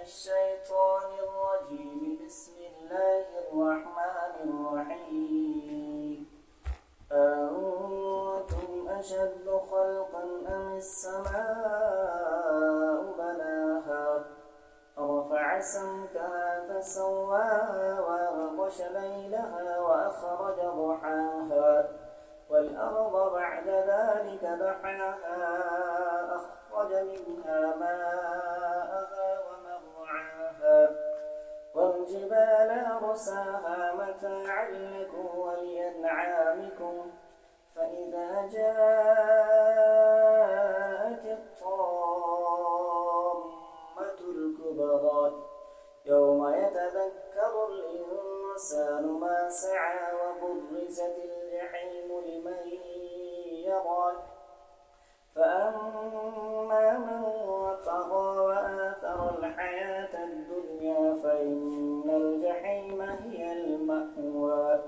الشيطان الرجيم. بسم الله الرحمن الرحيم. أأنتم أشد خلقا أم السماء بناها رفع سمكها فسواها وأغطش ليلها وأخرج ضحاها والأرض بعد ذلك دحاها أخرج منها ماءها ومرعاها والجبال أرساها متاعا لكم ولأنعامكم فإذا جاءت الطامة الكبرى يوم يتذكر الإنسان ما سعى وبرزت الجحيم لمن يرى فأما من طغى وآثر الحياة الدنيا فإن الجحيم هي المأوى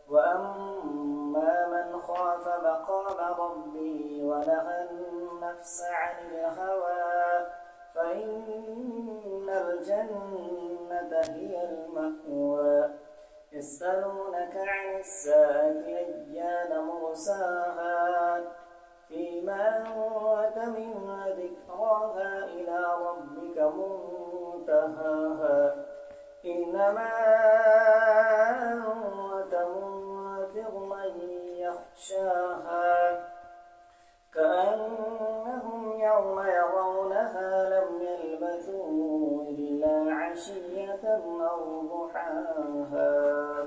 وأما من خاف مقام ربه ونهى النفس عن الهوى فإن الجنة هي المأوى يسألونك عن الساعة أيان مرساها فيما أنت من ذكراها إلى ربك منتهاها إنما أنت منذر من يخشاها كأنهم يوم يرونها لم يلبثوا إلا عشية أو ضحاها.